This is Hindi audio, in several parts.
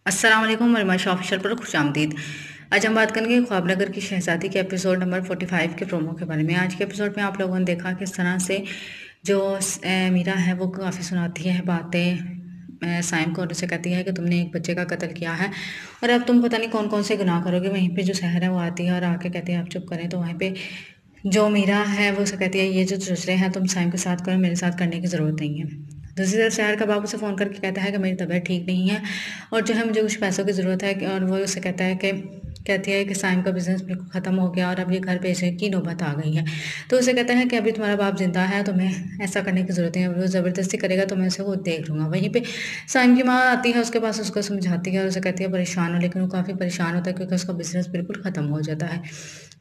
अस्सलाम वालेकुम वरमाश ऑफिशियल पर खुशामदीद। आज हम बात करेंगे ख्वाब नगर की शहजादी के एपिसोड नंबर 45 के प्रोमो के बारे में। आज के एपिसोड में आप लोगों ने देखा किस तरह से जो मीरा है वो काफ़ी सुनाती है बातें साइम को और उसे कहती है कि तुमने एक बच्चे का कत्ल किया है और अब तुम पता नहीं कौन कौन से गुनाह करोगे। वहीं पे जो सहर है वो आती है और आके कहती है आप चुप करें। तो वहीं पे जो मीरा है वो उसे कहती है ये जो दूसरे हैं तुम साइम के साथ करो, मेरे साथ करने की ज़रूरत नहीं है। दूसरी तरफ शहर का बाबू से फ़ोन करके कहता है कि मेरी तबीयत ठीक नहीं है और जो है मुझे कुछ पैसों की ज़रूरत है। और वो उसे कहती है कि साइम का बिज़नेस बिल्कुल ख़त्म हो गया और अब ये घर बेचने की नौबत आ गई है। तो उसे कहता है कि अभी तुम्हारा बाप ज़िंदा है, तुम्हें ऐसा करने की ज़रूरत नहीं है। वो ज़बरदस्ती करेगा तो मैं उसे वो देख लूँगा। वहीं पे साइम की माँ आती है उसके पास, उसको समझाती है और उसे कहती है परेशान हो, लेकिन वो काफ़ी परेशान होता है क्योंकि उसका बिज़नेस बिल्कुल ख़त्म हो जाता है।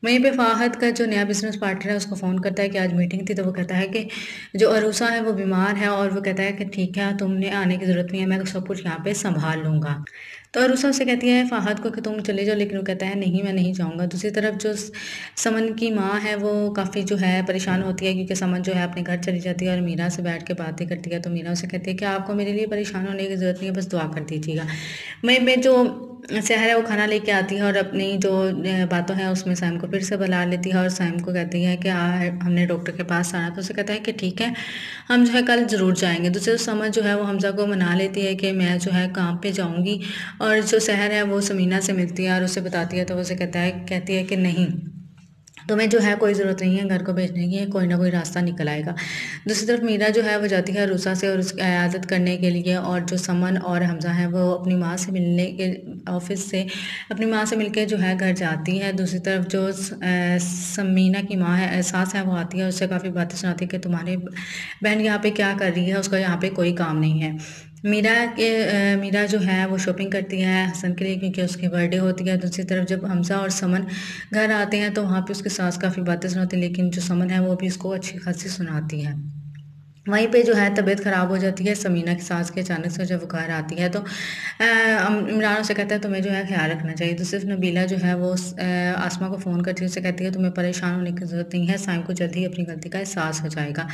वहीं पे फ़ाहद का जो नया बिज़नेस पार्टनर है उसको फ़ोन करता है कि आज मीटिंग थी। तो वो कहता है कि जो अरूसा है वो बीमार है और वो कहता है कि ठीक है तुमने आने की ज़रूरत नहीं है, मैं सब कुछ यहाँ पे संभाल लूँगा। तो अरूसा उसे कहती है फ़ाहद को कि तुम चले जाओ, लेकिन वो कहता है नहीं मैं नहीं जाऊँगा। दूसरी तरफ जो समन की माँ है वो काफ़ी जो है परेशान होती है क्योंकि समन जो है अपने घर चली जाती है और मीरा से बैठ के बातें करती है। तो मीरा उसे कहती है कि आपको मेरे लिए परेशान होने की ज़रूरत नहीं है, बस दुआ कर दीजिएगा। वहीं पे जो शहर है वो खाना लेके आती है और अपनी जो बातों है उसमें सैम को फिर से बुला लेती है और सैम को कहती है कि हमने डॉक्टर के पास आना। तो उसे कहता है कि ठीक है हम जो है कल ज़रूर जाएंगे। दूसरे समझ जो है वो हमजा को मना लेती है कि मैं जो है काम पे जाऊंगी और जो शहर है वो समीना से मिलती है और उसे बताती है। तो उसे कहती है कि नहीं तुम्हें जो है कोई ज़रूरत नहीं है घर को भेजने की, कोई ना कोई रास्ता निकल आएगा। दूसरी तरफ मीरा जो है वो जाती है रूसा से और उसकी इयादत करने के लिए और जो समन और हमजा है वो अपनी माँ से मिलने के ऑफिस से अपनी माँ से मिलके जो है घर जाती है। दूसरी तरफ जो समीना की माँ है सास है वो आती है, उससे काफ़ी बातें सुनाती है कि तुम्हारी बहन यहाँ पे क्या कर रही है, उसका यहाँ पे कोई काम नहीं है। मीरा जो है वो शॉपिंग करती है हसन के लिए क्योंकि उसकी बर्थडे होती है। दूसरी तरफ जब हमजा और समन घर आते हैं तो वहाँ पे उसकी सास काफ़ी बातें सुनाती है, लेकिन जो समन है वो भी उसको अच्छी खासी सुनाती है। वहीं पे जो है तबीयत ख़राब हो जाती है समीना की सास के अचानक से जब वो घर आती है। तो इमरान उसे कहता है तुम्हें जो है ख्याल रखना चाहिए। तो सिर्फ नबीला जो है वो आसमा को फ़ोन करती है, उसे कहती है तुम्हें परेशान होने की ज़रूरत नहीं है, साइम को जल्द ही अपनी गलती का एहसास हो जाएगा।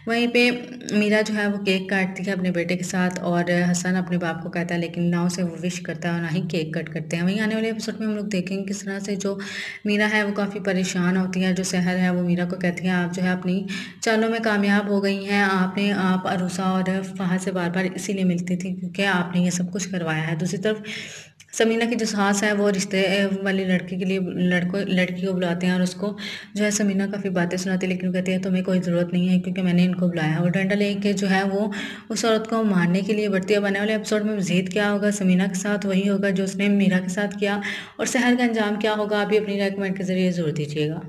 वहीं पे मीरा जो है वो केक काटती है अपने बेटे के साथ और हसन अपने बाप को कहता है, लेकिन ना उसे वो विश करता है और ना ही केक कट करते हैं। वहीं आने वाले एपिसोड में हम लोग देखेंगे किस तरह से जो मीरा है वो काफ़ी परेशान होती है। जो सहर है वो मीरा को कहती है आप जो है अपनी चालों में कामयाब हो गई हैं, आप अरूसा और फहद से बार बार इसीलिए मिलती थी क्योंकि आपने ये सब कुछ करवाया है। दूसरी तरफ समीना की जो सास है वो रिश्ते वाली लड़की के लिए लड़की को बुलाते हैं और उसको जो है समीना काफ़ी बातें सुनाती है, लेकिन कहती है तुम्हें कोई ज़रूरत नहीं है क्योंकि मैंने इनको बुलाया है। और डंडा लेके जो है वो उस औरत को मारने के लिए बढ़ती है। बनने वाले एपिसोड में मज़ीद क्या होगा, समीना के साथ वही होगा जो उसने मीरा के साथ किया और सहर का अंजाम क्या होगा, आप भी अपनी राय कमेंट के ज़रिए ज़रूर दीजिएगा।